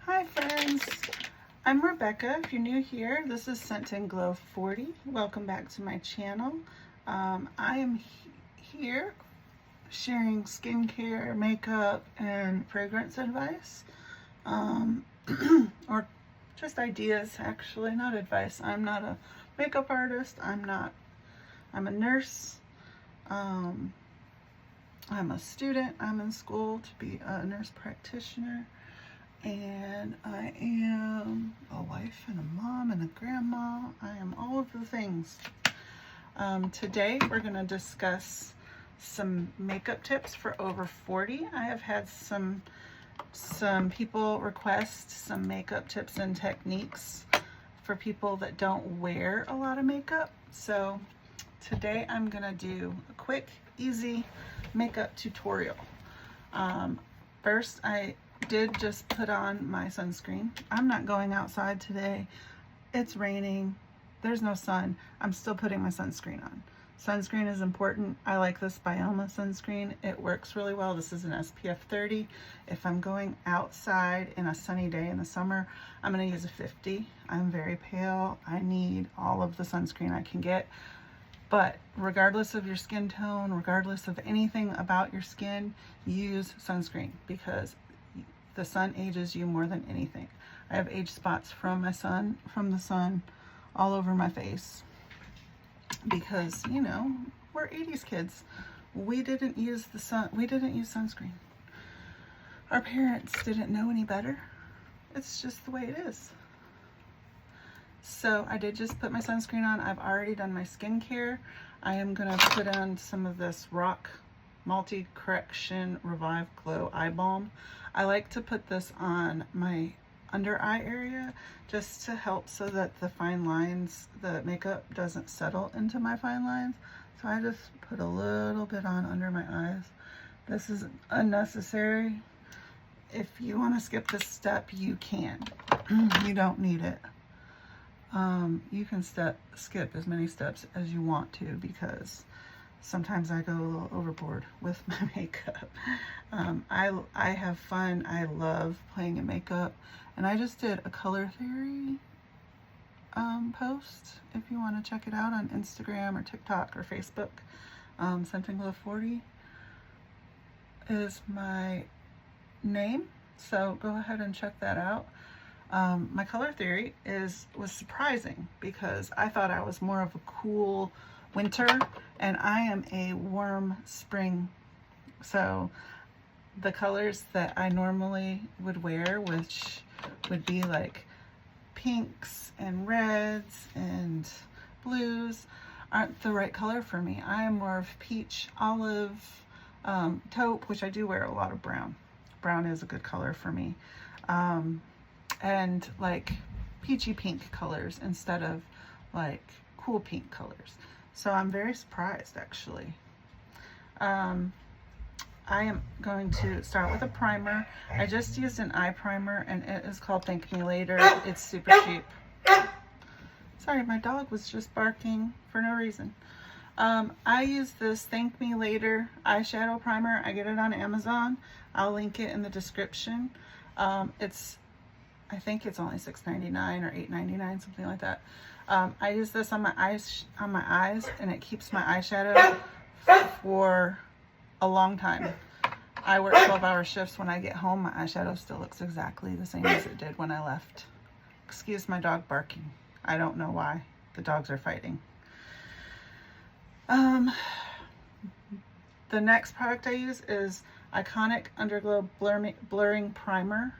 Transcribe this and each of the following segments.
Hi friends, I'm Rebecca. If you're new here, this is Scent and Glow 40. Welcome back to my channel. I am here sharing skincare, makeup, and fragrance advice. Or just ideas, actually, not advice. I'm not a makeup artist. I'm a nurse. I'm a student. I'm in school to be a nurse practitioner. And I am a wife and a mom and a grandma. I am all of the things. Today we're going to discuss some makeup tips for over 40. I have had some people request some makeup tips and techniques for people that don't wear a lot of makeup. So today I'm going to do a quick, easy makeup tutorial. First, I did just put on my sunscreen. I'm not going outside today. It's raining. There's no sun. I'm still putting my sunscreen on. Sunscreen is important. I like this Bioma sunscreen. It works really well. This is an SPF 30. If I'm going outside in a sunny day in the summer, I'm going to use a 50. I'm very pale. I need all of the sunscreen I can get. But regardless of your skin tone, regardless of anything about your skin, use sunscreen because the sun ages you more than anything. I have age spots from the sun all over my face because, you know, we're 80s kids. We didn't use sunscreen. Our parents didn't know any better. It's just the way it is. So I did just put my sunscreen on. I've already done my skincare. I am gonna put on some of this Rock Multi-Correction Revive Glow Eye Balm. I like to put this on my under eye area just to help so that the fine lines, the makeup doesn't settle into my fine lines. So I just put a little bit on under my eyes. This is unnecessary. If you want to skip this step, you can. You don't need it. You can skip as many steps as you want to because sometimes I go a little overboard with my makeup. I have fun. I love playing in makeup. And I just did a color theory post. If you want to check it out on Instagram or TikTok or Facebook, Scent and Glow 40 is my name. So go ahead and check that out. My color theory was surprising because I thought I was more of a cool winter and I am a warm spring. So the colors that I normally would wear, which would be like pinks and reds and blues, aren't the right color for me. I am more of peach, olive, taupe, which I do wear a lot of brown. Brown is a good color for me. And like peachy pink colors instead of like cool pink colors. So I'm very surprised actually. I am going to start with a primer. I just used an eye primer and it is called Thank Me Later. It's super cheap. Sorry, my dog was just barking for no reason. I use this Thank Me Later eyeshadow primer. I get it on Amazon. I'll link it in the description. I think it's only $6.99 or $8.99, something like that. I use this on my eyes, and it keeps my eyeshadow for a long time. I work 12-hour shifts. When I get home, my eyeshadow still looks exactly the same as it did when I left. Excuse my dog barking. I don't know why. The dogs are fighting. The next product I use is Iconic Underglow Blurring Primer.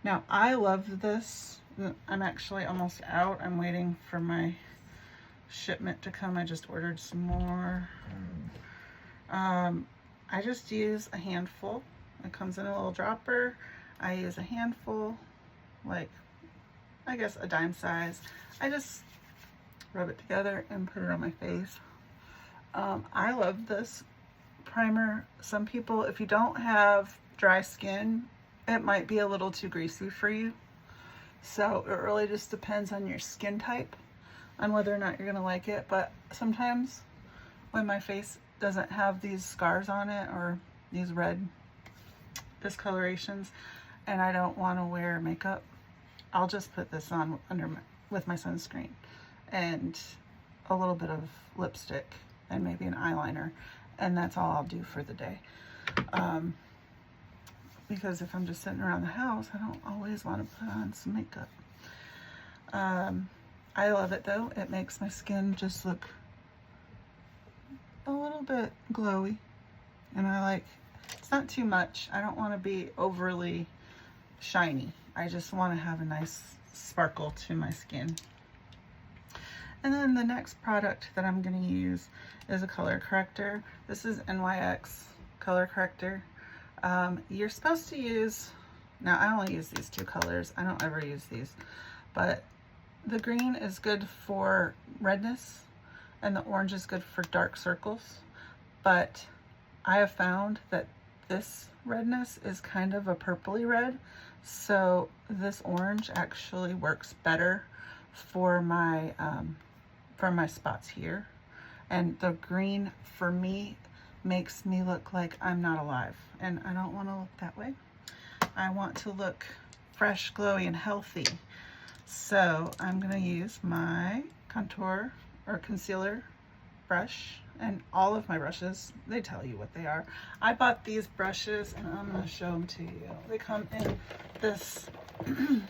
Now, I love this. I'm actually almost out. I'm waiting for my shipment to come. I just ordered some more. I just use a handful. It comes in a little dropper. I use a handful, like, I guess a dime size. I just rub it together and put it on my face. I love this primer. Some people, if you don't have dry skin, it might be a little too greasy for you. So it really just depends on your skin type, on whether or not you're gonna like it. But sometimes when my face doesn't have these scars on it or these red discolorations, and I don't want to wear makeup, I'll just put this on with my sunscreen and a little bit of lipstick and maybe an eyeliner, and that's all I'll do for the day. Because if I'm just sitting around the house, I don't always want to put on some makeup. I love it though. It makes my skin just look a little bit glowy, and I like, it's not too much. I don't want to be overly shiny. I just want to have a nice sparkle to my skin. And then the next product that I'm going to use is a color corrector. This is NYX color corrector. You're supposed to use, now I only use these two colors. I don't ever use these, but the green is good for redness and the orange is good for dark circles. But I have found that this redness is kind of a purpley red. So this orange actually works better for my spots here. And the green for me makes me look like I'm not alive, and I don't want to look that way. I want to look fresh, glowy, and healthy. So I'm going to use my contour or concealer brush, and all of my brushes, they tell you what they are. I bought these brushes and I'm going to show them to you. They come in this in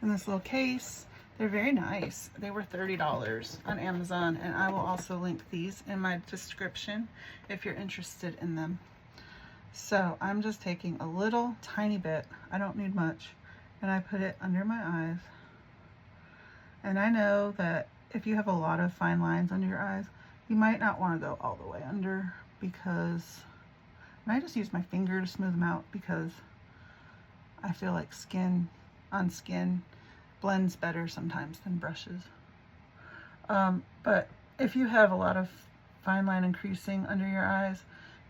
this little case. They're very nice. They were $30 on Amazon, and I will also link these in my description if you're interested in them. So I'm just taking a little tiny bit, I don't need much, and I put it under my eyes. And I know that if you have a lot of fine lines under your eyes, you might not want to go all the way under, because, and I just use my finger to smooth them out because I feel like skin on skin blends better sometimes than brushes. But if you have a lot of fine line and creasing under your eyes,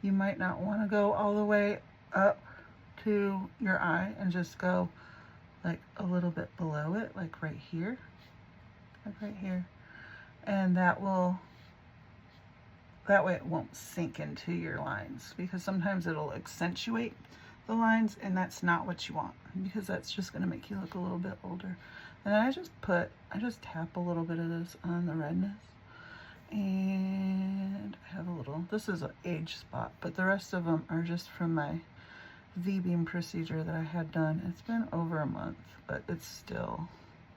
you might not want to go all the way up to your eye, and just go like a little bit below it, like right here, and that way it won't sink into your lines, because sometimes it'll accentuate the lines, and that's not what you want, because that's just going to make you look a little bit older. And then I just tap a little bit of this on the redness, and I have a little, this is an age spot, but the rest of them are just from my V-beam procedure that I had done. It's been over a month, but it's still,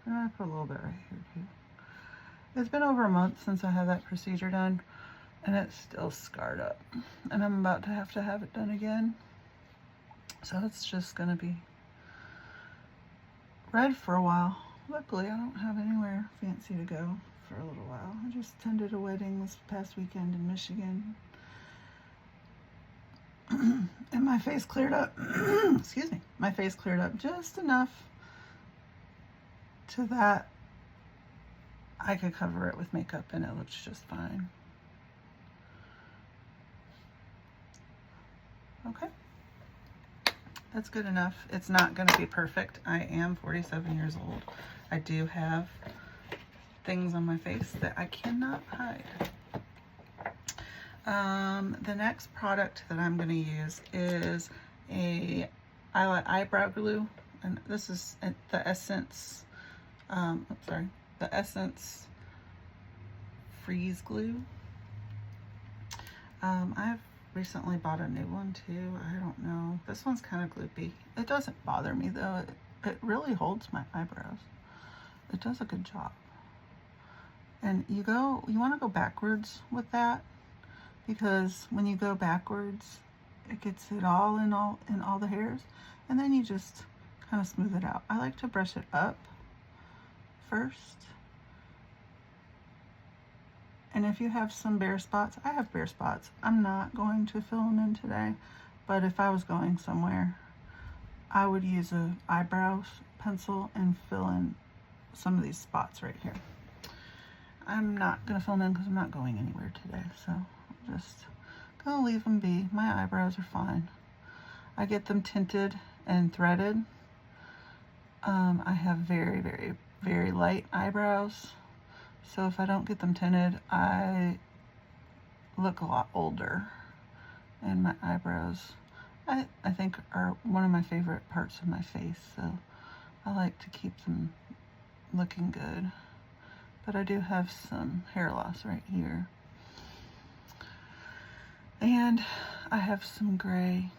and I put a little bit right here too. It's been over a month since I had that procedure done, and it's still scarred up, and I'm about to have it done again. So it's just gonna be red for a while. Luckily, I don't have anywhere fancy to go for a little while. I just attended a wedding this past weekend in Michigan. And my face cleared up, excuse me, my face cleared up just enough to that I could cover it with makeup and it looks just fine. Okay. That's good enough. It's not going to be perfect. I am 47 years old. I do have things on my face that I cannot hide. The next product that I'm going to use is a eyebrow glue, and this is the Essence, the Essence Freeze Glue. I've recently bought a new one too. I don't know. This one's kind of gloopy. It doesn't bother me though. It really holds my eyebrows. It does a good job. And you want to go backwards with that, because when you go backwards, it gets it all in all the hairs, and then you just kind of smooth it out. I like to brush it up first. And if you have some bare spots, I have bare spots. I'm not going to fill them in today, but if I was going somewhere, I would use an eyebrow pencil and fill in some of these spots right here. I'm not going to fill them in because I'm not going anywhere today, so I'm just going to leave them be. My eyebrows are fine. I get them tinted and threaded. I have very, very, very light eyebrows. So if I don't get them tinted, I look a lot older, and my eyebrows I think are one of my favorite parts of my face, so I like to keep them looking good. But I do have some hair loss right here. And I have some gray,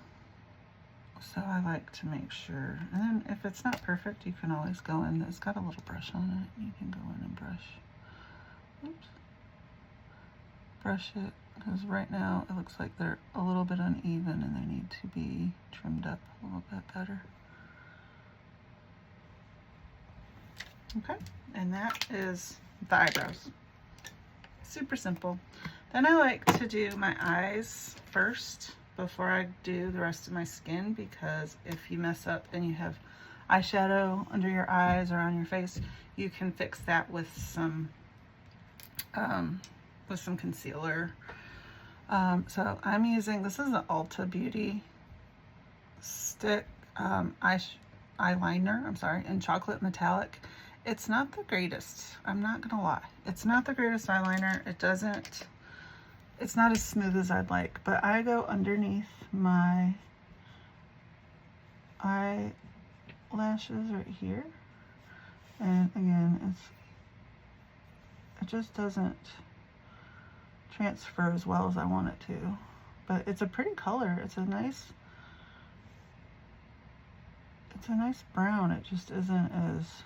so I like to make sure. And then if it's not perfect, you can always go in. It's got a little brush on it. You can go in and brush. Oops. Brush it, because right now it looks like they're a little bit uneven and they need to be trimmed up a little bit better. Okay, and that is the eyebrows. Super simple. Then I like to do my eyes first before I do the rest of my skin, because if you mess up and you have eyeshadow under your eyes or on your face, you can fix that with some concealer. So I'm using, this is an Ulta Beauty stick eyeliner, I'm sorry, in chocolate metallic. It's not the greatest, I'm not gonna lie. It's not the greatest eyeliner. It's not as smooth as I'd like, but I go underneath my eyelashes right here. And again, it just doesn't transfer as well as I want it to. But it's a pretty color. It's a nice brown. It just isn't as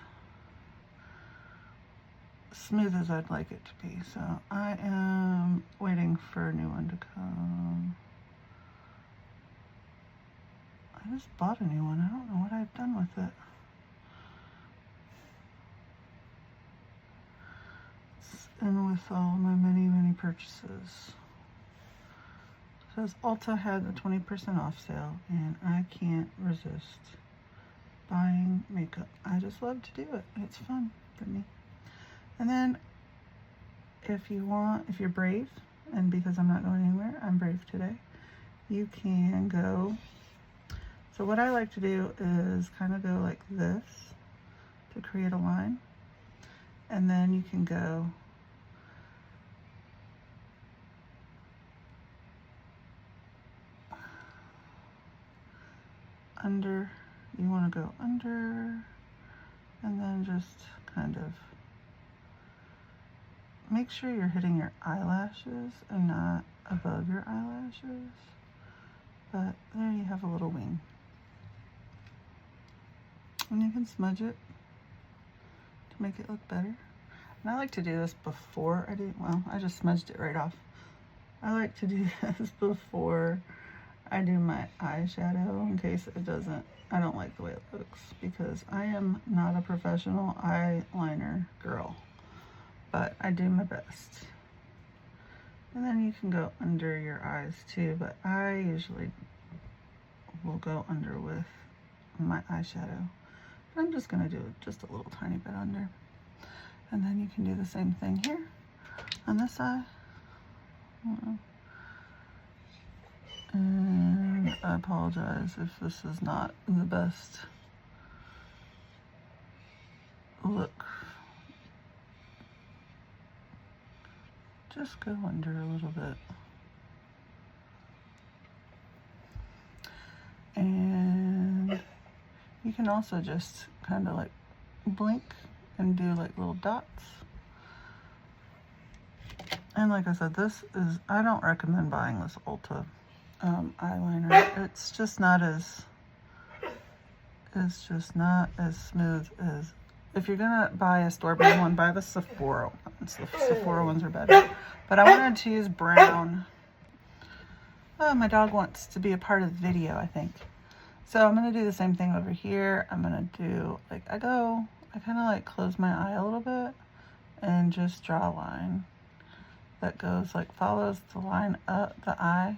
smooth as I'd like it to be. So I am waiting for a new one to come. I just bought a new one. I don't know what I've done with it. And with all my many purchases. It says Ulta had a 20% off sale, and I can't resist buying makeup. I just love to do it. It's fun for me. And then if you're brave, and because I'm not going anywhere, I'm brave today, you can go. So what I like to do is kind of go like this to create a line, and then you can go under, you want to go under, and then just kind of make sure you're hitting your eyelashes and not above your eyelashes. But there you have a little wing. And you can smudge it to make it look better. And I like to do this before I do, well, I just smudged it right off. I like to do this before I do my eyeshadow, in case it doesn't, I don't like the way it looks, because I am not a professional eyeliner girl, but I do my best. And then you can go under your eyes too, but I usually will go under with my eyeshadow. I'm just gonna do just a little tiny bit under. And then you can do the same thing here on this eye. And I apologize if this is not the best look. Just go under a little bit. And you can also just kind of like blink and do like little dots. And like I said, this is, I don't recommend buying this Ulta eyeliner. It's just not as smooth as, if you're gonna buy a store-brand one, buy the Sephora ones. The Sephora ones are better. But I wanted to use brown. Oh, my dog wants to be a part of the video, I think. So I'm gonna do the same thing over here. I'm gonna do, like, I kind of like close my eye a little bit and just draw a line that goes, like, follows the line up the eye,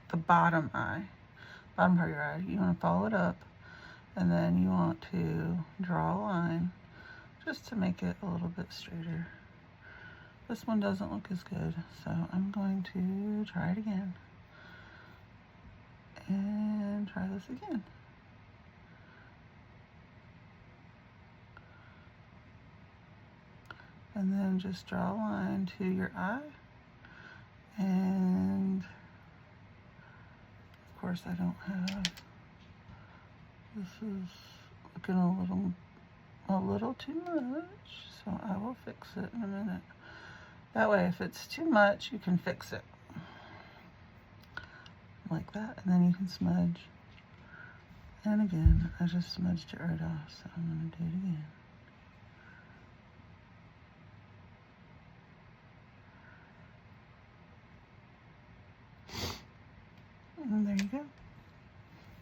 the bottom eye, bottom part of your eye. You want to follow it up, and then you want to draw a line just to make it a little bit straighter. This one doesn't look as good, so I'm going to try it again. And try this again. And then just draw a line to your eye. And of course I don't have. This is looking a little too much, so I will fix it in a minute. That way, if it's too much, you can fix it. Like that, and then you can smudge. And again, I just smudged it right off, so I'm going to do it again. And there you go.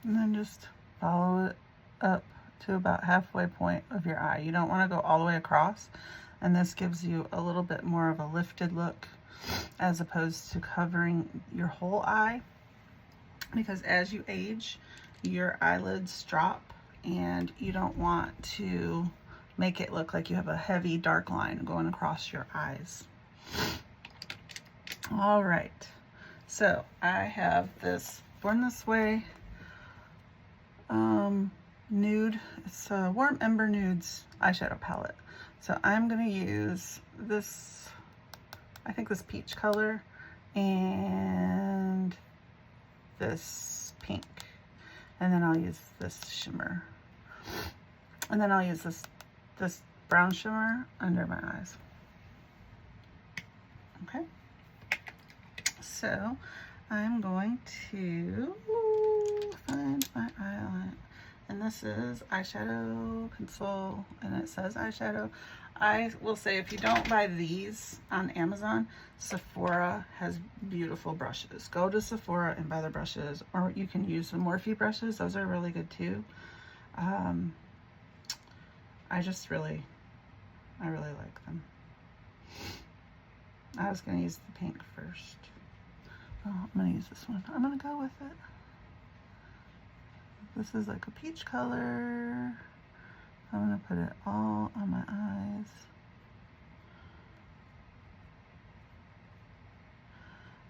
And then just follow it up to about halfway point of your eye. You don't want to go all the way across, and this gives you a little bit more of a lifted look as opposed to covering your whole eye, because as you age, your eyelids drop, and you don't want to make it look like you have a heavy dark line going across your eyes. All right, so I have this Born This Way nude. It's a Warm Ember Nudes eyeshadow palette. So I'm going to use this, I think this peach color, and this pink. And then I'll use this shimmer. And then I'll use this brown shimmer under my eyes. Okay. So I'm going to find my eyeline. And this is eyeshadow pencil, and it says eyeshadow. I will say, if you don't buy these on Amazon, Sephora has beautiful brushes. Go to Sephora and buy the brushes, or you can use the Morphe brushes. Those are really good too. I really like them. I was going to use the pink first. Oh, I'm going to use this one. I'm going to go with it. This is like a peach color. I'm going to put it all on my eyes.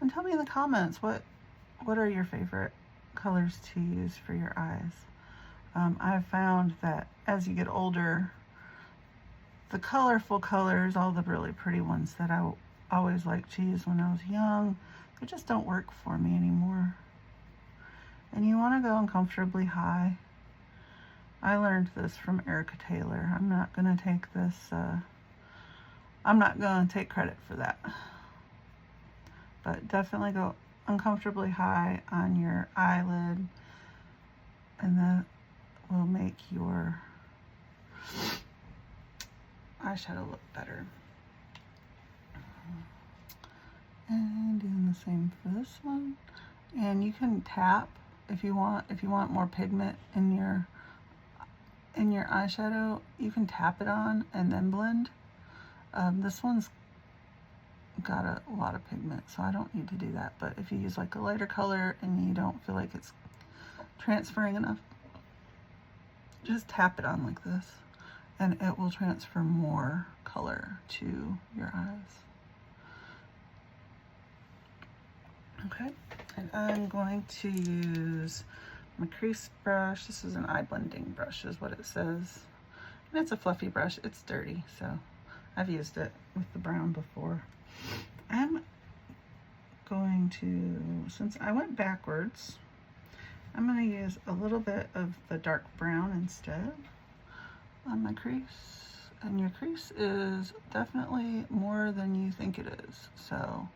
And tell me in the comments, what are your favorite colors to use for your eyes? I've found that as you get older, the colorful colors, all the really pretty ones that I always liked to use when I was young, they just don't work for me anymore. And you want to go uncomfortably high. I learned this from Erica Taylor. I'm not going to take this, I'm not going to take credit for that. But definitely go uncomfortably high on your eyelid, and that will make your eyeshadow look better. And doing the same for this one. And you can tap if you want more pigment in your eyeshadow, you can tap it on and then blend. This one's got a lot of pigment, so I don't need to do that. But if you use like a lighter color and you don't feel like it's transferring enough, just tap it on like this, and it will transfer more color to your eyes. Okay, and I'm going to use my crease brush. This is an eye blending brush is what it says. And it's a fluffy brush. It's dirty, so I've used it with the brown before. I'm going to, since I went backwards, I'm going to use a little bit of the dark brown instead on my crease. And your crease is definitely more than you think it is, so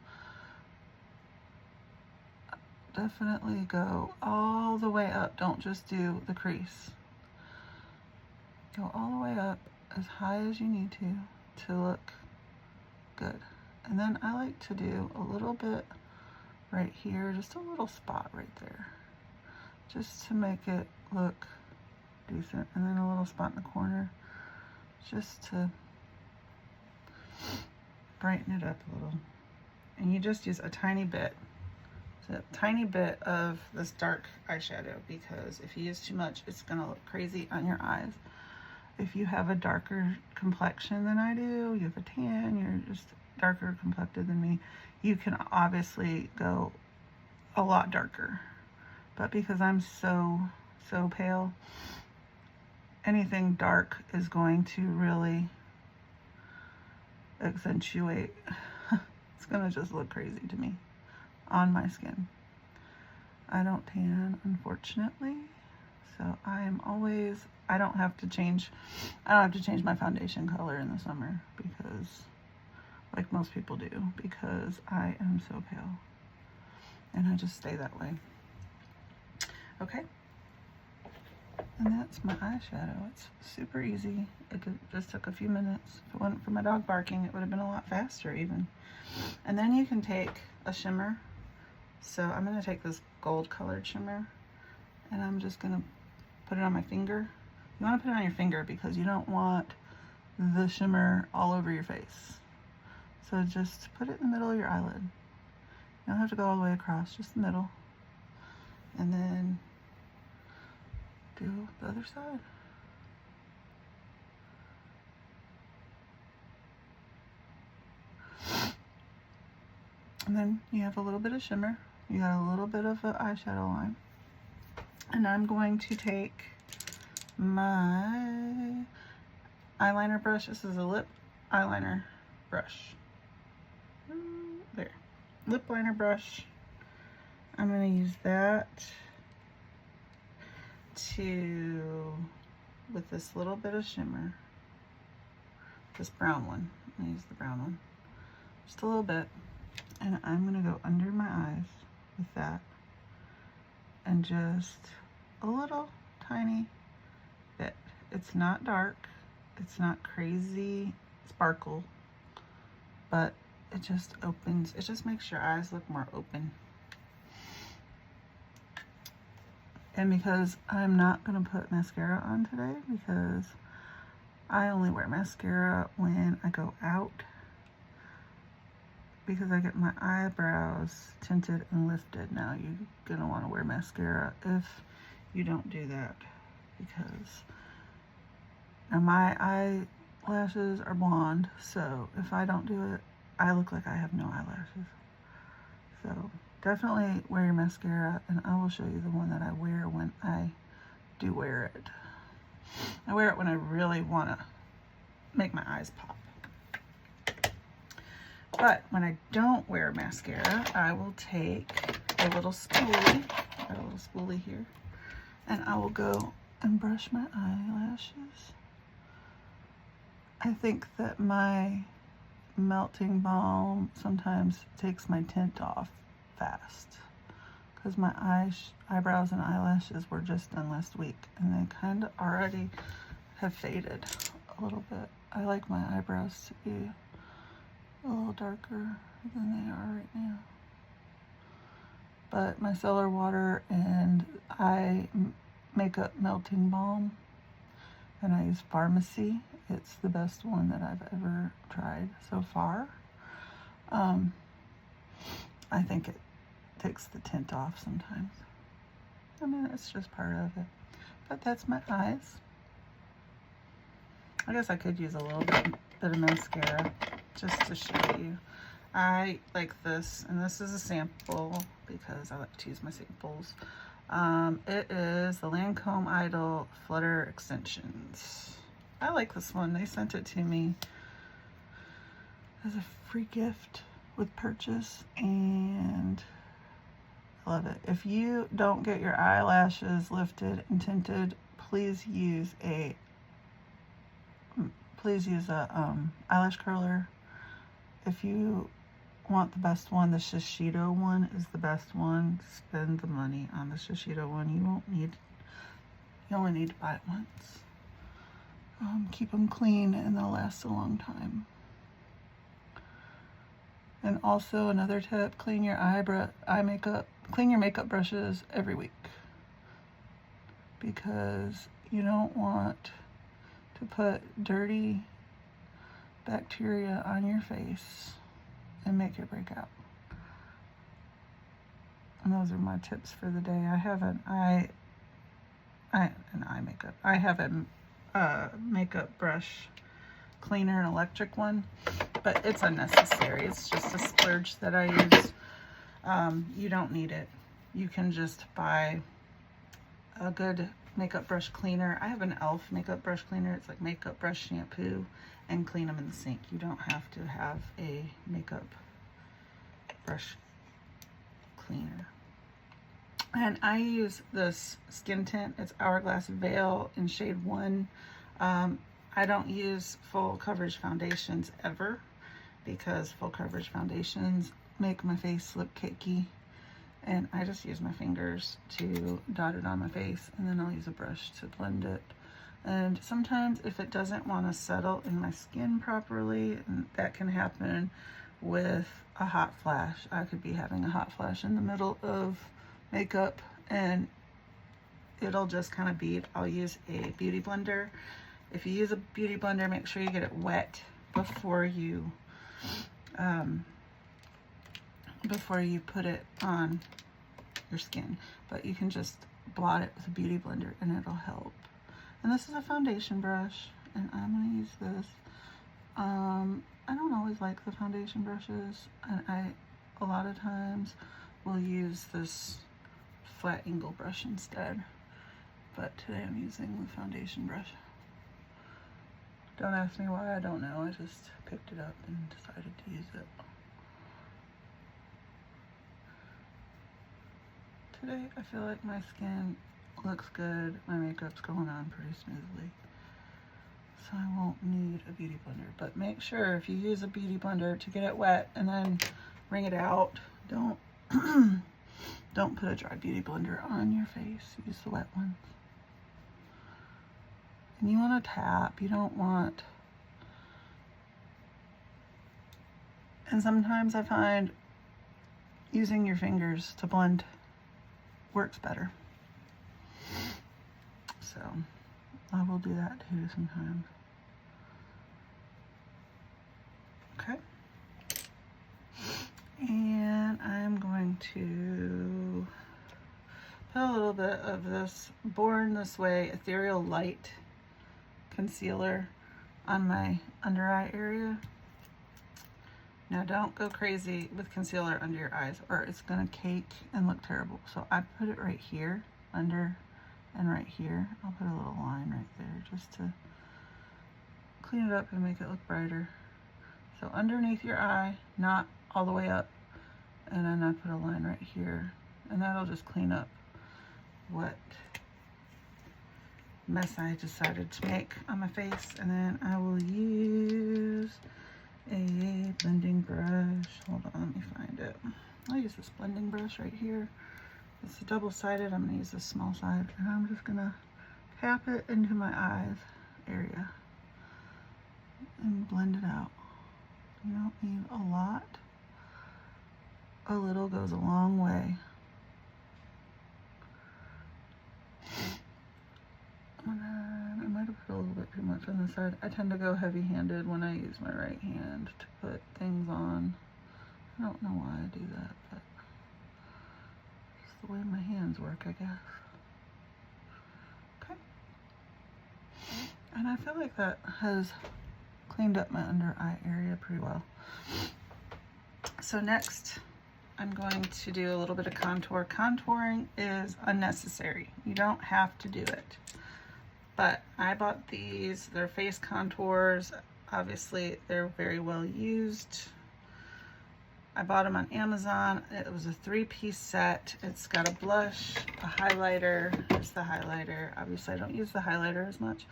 definitely go all the way up. Don't just do the crease. Go all the way up as high as you need to look good. And then I like to do a little bit right here, just a little spot right there, just to make it look decent. And then a little spot in the corner, just to brighten it up a little. And you just use a tiny bit of this dark eyeshadow, because if you use too much, it's gonna look crazy on your eyes. If you have a darker complexion than I do, you have a tan, you're just darker complected than me, you can obviously go a lot darker. But because I'm so pale, anything dark is going to really accentuate. It's gonna just look crazy to me on my skin. I don't tan, unfortunately. So I don't have to change my foundation color in the summer because, like most people do, because I am so pale. And I just stay that way. Okay. And that's my eyeshadow. It's super easy. Just took a few minutes. If it wasn't for my dog barking, it would have been a lot faster even. And then you can take a shimmer. So I'm going to take this gold colored shimmer and I'm just going to put it on my finger. You want to put it on your finger because you don't want the shimmer all over your face. So just put it in the middle of your eyelid. You don't have to go all the way across, just the middle. And then do the other side. And then you have a little bit of shimmer. You got a little bit of an eyeshadow line. And I'm going to take my eyeliner brush. This is a lip eyeliner brush. There. Lip liner brush. I'm going to use that with this little bit of shimmer. This brown one. I'm going to use the brown one. Just a little bit. And I'm going to go under my eyes with that. And just a little tiny bit. It's not dark. It's not crazy sparkle. But it just opens. It just makes your eyes look more open. And because I'm not going to put mascara on today, because I only wear mascara when I go out, because I get my eyebrows tinted and lifted. Now you're going to want to wear mascara if you don't do that, because now my eyelashes are blonde, so if I don't do it, I look like I have no eyelashes. So definitely wear your mascara, and I will show you the one that I wear when I do wear it. I wear it when I really want to make my eyes pop. But when I don't wear mascara, I will take a little spoolie, got a little spoolie here, and I will go and brush my eyelashes. I think that my melting balm sometimes takes my tint off fast, because my eyebrows and eyelashes were just done last week and they kind of already have faded a little bit. I like my eyebrows to be a little darker than they are right now. But my Cellar Water and eye makeup melting balm, and I use Pharmacy. It's the best one that I've ever tried so far. I think it takes the tint off sometimes. I mean, it's just part of it. But that's my eyes. I guess I could use a little bit of mascara just to show you. I like this, and this is a sample because I like to use my samples. It is the Lancome Idol Flutter Extensions. I like this one. They sent it to me as a free gift with purchase, and I love it. If you don't get your eyelashes lifted and tinted, please use a eyelash curler. If you want the best one, the Shiseido one is the best one. Spend the money on the Shiseido one. You only need to buy it once. Keep them clean and they'll last a long time. And also another tip, clean your makeup brushes every week, because you don't want to put dirty bacteria on your face and make it break out. And those are my tips for the day. I have a makeup brush cleaner, an electric one, but it's unnecessary. It's just a splurge that I use. You don't need it. You can just buy a good makeup brush cleaner. I have an e.l.f. makeup brush cleaner. It's like makeup brush shampoo, and clean them in the sink. You don't have to have a makeup brush cleaner. And I use this skin tint. It's Hourglass Veil in shade 1. I don't use full coverage foundations ever because full coverage foundations make my face look cakey. And I just use my fingers to dot it on my face, and then I'll use a brush to blend it. And sometimes if it doesn't want to settle in my skin properly, and that can happen with a hot flash. I could be having a hot flash in the middle of makeup and it'll just kind of bead. I'll use a beauty blender. If you use a beauty blender, make sure you get it wet before you put it on your skin. But you can just blot it with a beauty blender and it'll help. And this is a foundation brush, and I'm going to use this. I don't always like the foundation brushes, and a lot of times will use this flat angle brush instead. But today I'm using the foundation brush. Don't ask me why, I don't know. I just picked it up and decided to use it. Today I feel like my skin looks good. My makeup's going on pretty smoothly. So I won't need a beauty blender. But make sure if you use a beauty blender to get it wet and then wring it out, don't put a dry beauty blender on your face. Use the wet ones. And you want to tap, you don't want... And sometimes I find using your fingers to blend works better. So I will do that too sometimes. Okay. And I'm going to put a little bit of this Born This Way Ethereal Light concealer on my under eye area. Now don't go crazy with concealer under your eyes or it's gonna cake and look terrible. So I put it right here, under and right here. I'll put a little line right there just to clean it up and make it look brighter. So underneath your eye, not all the way up. And then I put a line right here, and that'll just clean up what mess I decided to make on my face. And then I will use a blending brush. Hold on, let me find it. I'll use this blending brush right here. It's a double-sided. I'm going to use the small side, and I'm just going to tap it into my eyes area and blend it out. You don't need a lot. A little goes a long way. And then I might have put a little bit too much on the side. I tend to go heavy-handed when I use my right hand to put things on. I don't know why I do that, but it's the way my hands work, I guess. Okay. And I feel like that has cleaned up my under eye area pretty well. So next, I'm going to do a little bit of contour. Contouring is unnecessary. You don't have to do it. But I bought these. They're face contours. Obviously, they're very well used. I bought them on Amazon. It was a 3-piece set. It's got a blush, a highlighter. Here's the highlighter. Obviously, I don't use the highlighter as much.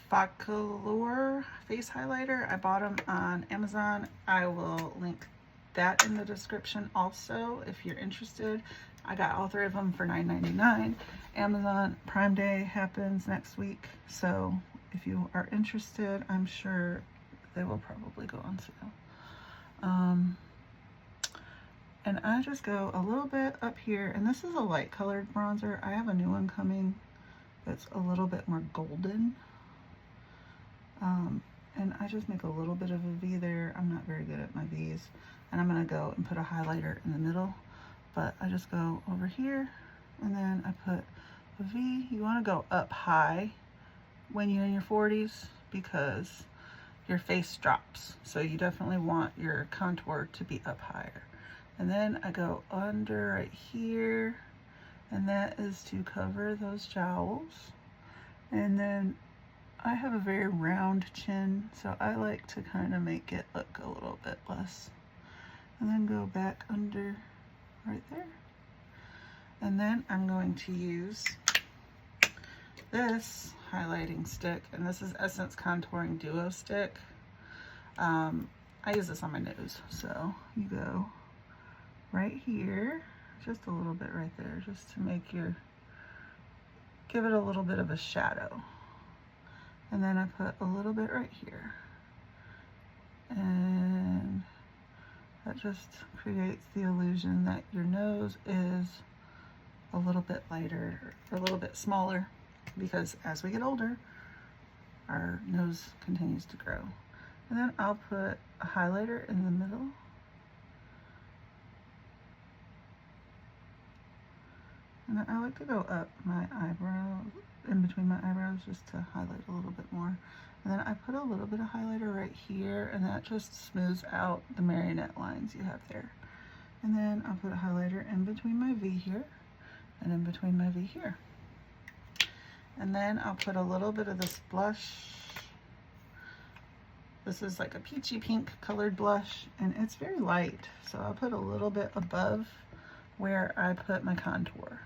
Folklore face highlighter. I bought them on Amazon. I will link that in the description also if you're interested. I got all 3 of them for $9.99. Amazon Prime Day happens next week, so if you are interested, I'm sure they will probably go on sale. And I just go a little bit up here, and this is a light colored bronzer. I have a new one coming that's a little bit more golden. And I just make a little bit of a V there. I'm not very good at my V's. And I'm gonna go and put a highlighter in the middle. But I just go over here, and then I put a V. You wanna go up high when you're in your 40s because your face drops. So you definitely want your contour to be up higher. And then I go under right here, and that is to cover those jowls. And then I have a very round chin, so I like to kind of make it look a little bit less and then go back under right there. And then I'm going to use this highlighting stick, and this is Essence Contouring Duo Stick. I use this on my nose, so you go right here, just a little bit right there, just to make give it a little bit of a shadow. And then I put a little bit right here, and that just creates the illusion that your nose is a little bit lighter or a little bit smaller, because as we get older, our nose continues to grow. And then I'll put a highlighter in the middle. And then I like to go up my eyebrows, in between my eyebrows, just to highlight a little bit more. And then I put a little bit of highlighter right here, and that just smooths out the marionette lines you have there. And then I'll put a highlighter in between my V here, and in between my V here. And then I'll put a little bit of this blush. This is like a peachy pink colored blush, and it's very light. So I'll put a little bit above where I put my contour.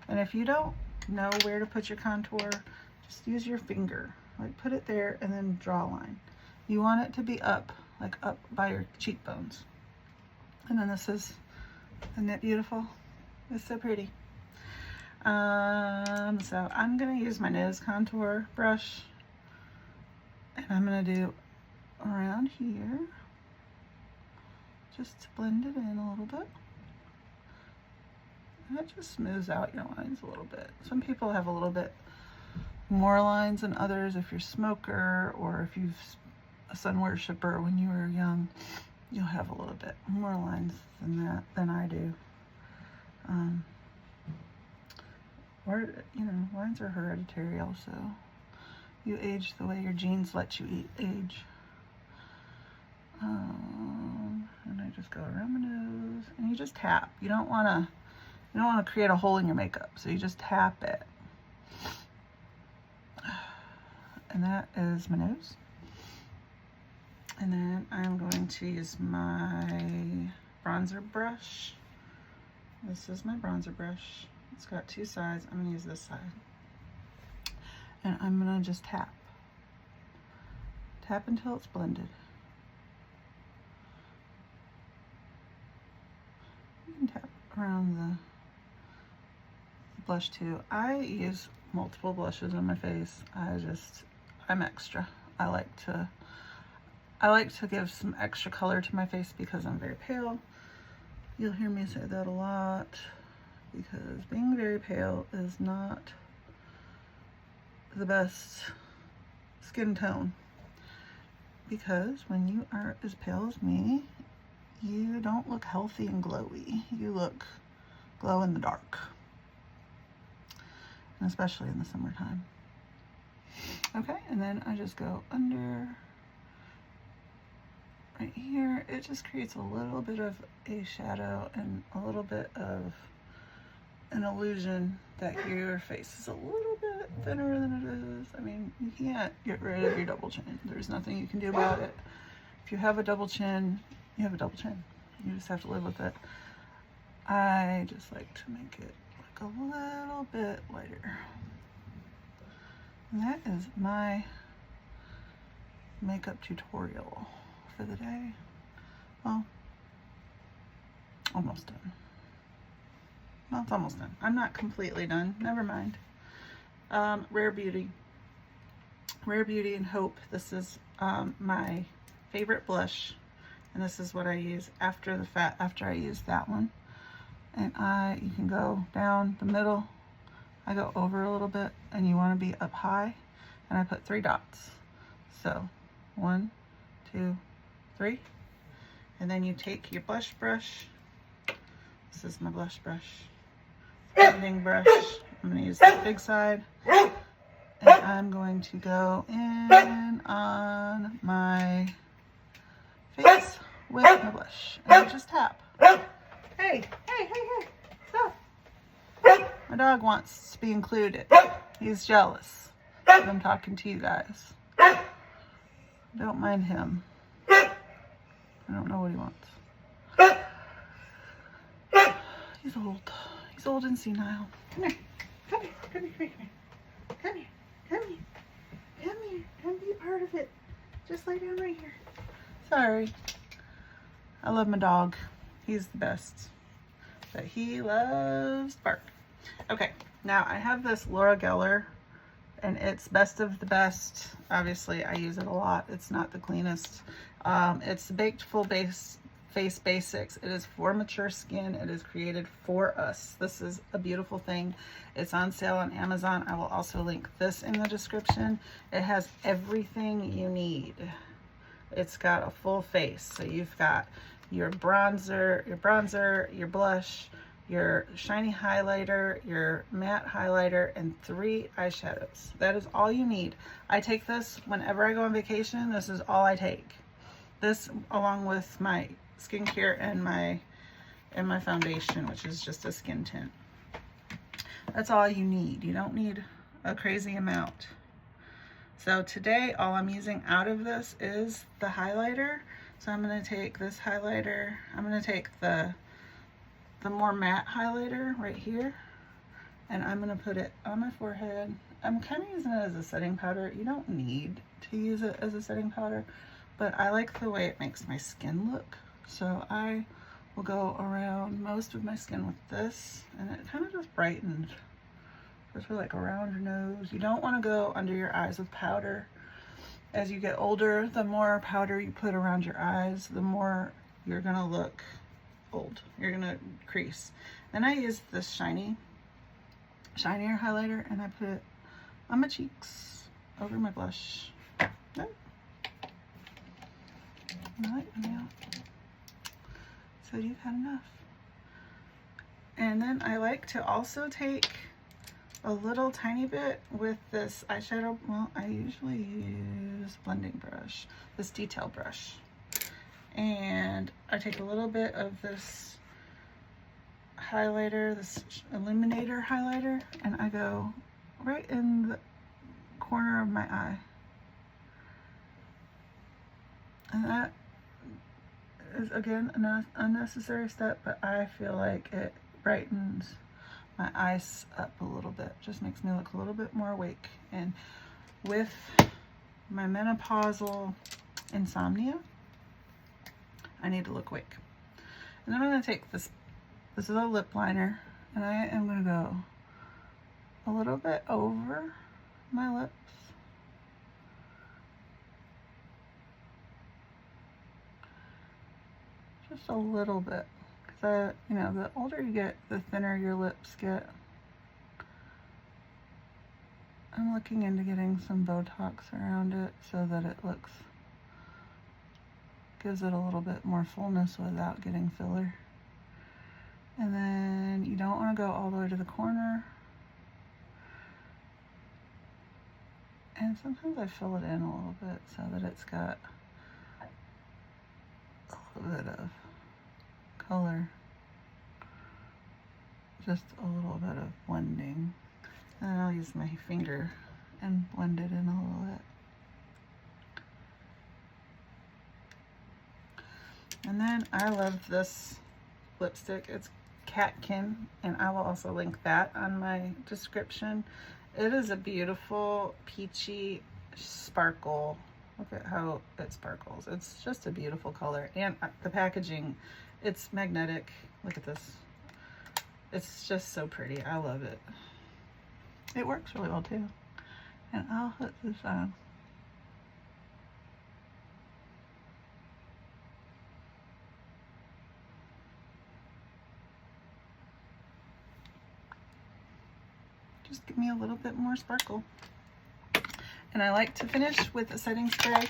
And if you don't know where to put your contour, just use your finger. Like put it there and then draw a line. You want it to be up, like up by your cheekbones. And then this is, isn't it beautiful? It's so pretty. So I'm gonna use my nose contour brush, and I'm gonna do around here, just to blend it in a little bit. And it just smooths out your lines a little bit. Some people have a little bit more lines than others. If you're a smoker, or if you're a sun worshiper when you were young, you'll have a little bit more lines than I do. Or, you know, lines are hereditary also. You age the way your genes let you age. And I just go around my nose, and you just tap. You don't want to create a hole in your makeup, so you just tap it. And that is my nose. And then I'm going to use my bronzer brush. This is my bronzer brush. It's got two sides. I'm going to use this side. And I'm going to just tap. Tap until it's blended. You can tap around the blush too. I use multiple blushes on my face. I'm extra. I like to give some extra color to my face because I'm very pale. You'll hear me say that a lot, because being very pale is not the best skin tone. Because when you are as pale as me, you don't look healthy and glowy. You look glow in the dark. And especially in the summertime. Okay, and then I just go under right here. It just creates a little bit of a shadow and a little bit of an illusion that your face is a little bit thinner than it is. I mean, you can't get rid of your double chin. There's nothing you can do about it. If you have a double chin, you have a double chin. You just have to live with it. I just like to make it like a little bit lighter. And that is my makeup tutorial for the day. Well, almost done. Well, it's almost done. I'm not completely done. Never mind. Rare Beauty. Rare Beauty and Hope. This is my favorite blush, and this is what I use after I use that one. And you can go down the middle. I go over a little bit, and you want to be up high, and I put 3 dots. So 1, 2, 3, and then you take your blush brush. This is my blush brush. Blending brush. I'm going to use the big side, and I'm going to go in on my face with my blush, and I just tap. Hey, stop. My dog wants to be included. He's jealous that I'm talking to you guys. Don't mind him. I don't know what he wants. He's old. He's old and senile. Come here. Come here. Come here. Come here. Come here. Come here. Come here. Come be a part of it. Just lay down right here. Sorry. I love my dog. He's the best. But he loves bark. Okay, now I have this Laura Geller, and it's Best of the Best. Obviously, I use it a lot. It's not the cleanest. It's the Baked Full Face Basics. It is for mature skin. It is created for us. This is a beautiful thing. It's on sale on Amazon. I will also link this in the description. It has everything you need. It's got a full face. So you've got your bronzer, your blush, your shiny highlighter, your matte highlighter, and 3 eyeshadows. That is all you need. I take this whenever I go on vacation. This is all I take. This along with my skincare and my foundation, which is just a skin tint. That's all you need. You don't need a crazy amount. So today all I'm using out of this is the highlighter. So I'm going to take this highlighter. I'm going to take the more matte highlighter right here, and I'm going to put it on my forehead. I'm kind of using it as a setting powder. You don't need to use it as a setting powder, but I like the way it makes my skin look. So I will go around most of my skin with this, and it kind of just brightens. Just like around your nose. You don't want to go under your eyes with powder. As you get older, the more powder you put around your eyes, the more you're going to look old. You're going to crease. Then I use this shinier highlighter, and I put it on my cheeks, over my blush. Oh. So you've had enough. And then I like to also take a little tiny bit with this eyeshadow. Well, I usually use blending brush, this detail brush. And I take a little bit of this highlighter, this illuminator highlighter, and I go right in the corner of my eye. And that is, again, an unnecessary step, but I feel like it brightens my eyes up a little bit. Just makes me look a little bit more awake. And with my menopausal insomnia, I need to look awake. And then I'm going to take this is a lip liner, and I am going to go a little bit over my lips. Just a little bit. You know, the older you get, the thinner your lips get. I'm looking into getting some Botox around it so that it gives it a little bit more fullness without getting filler. And then you don't want to go all the way to the corner. And sometimes I fill it in a little bit so that it's got a little bit of color, just a little bit of blending, and I'll use my finger and blend it in a little bit. And then I love this lipstick. It's Catkin, and I will also link that on my description. It is a beautiful peachy sparkle. Look at how it sparkles. It's just a beautiful color, and the packaging, it's magnetic. Look at this. It's just so pretty. I love it. It works really well too. And I'll put this on. Just give me a little bit more sparkle. And I like to finish with a setting spray.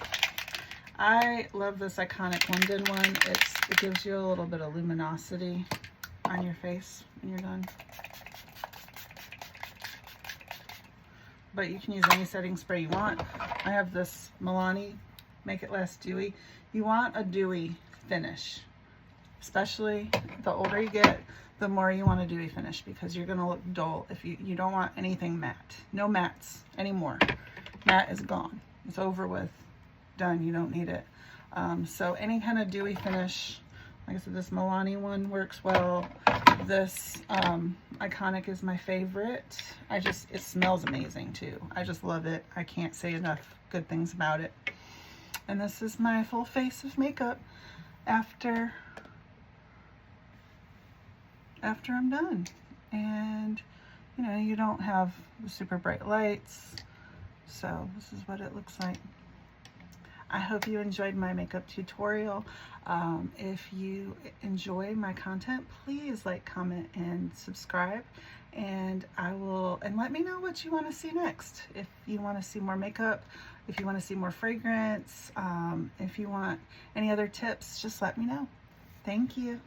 I love this iconic London one. It gives you a little bit of luminosity on your face when you're done. But you can use any setting spray you want. I have this Milani Make It Last Dewy. You want a dewy finish. Especially the older you get, the more you want a dewy finish, because you're gonna look dull if you don't want anything matte. No mattes anymore. Matte is gone. It's over with. Done. You don't need it. So any kind of dewy finish, like I said, this Milani one works well. This Iconic is my favorite. It smells amazing too. I just love it. I can't say enough good things about it. And this is my full face of makeup after I'm done. And you know, you don't have the super bright lights, so this is what it looks like. I hope you enjoyed my makeup tutorial. If you enjoy my content, please like, comment, and subscribe. And let me know what you want to see next. If you want to see more makeup, if you want to see more fragrance, if you want any other tips, just let me know. Thank you.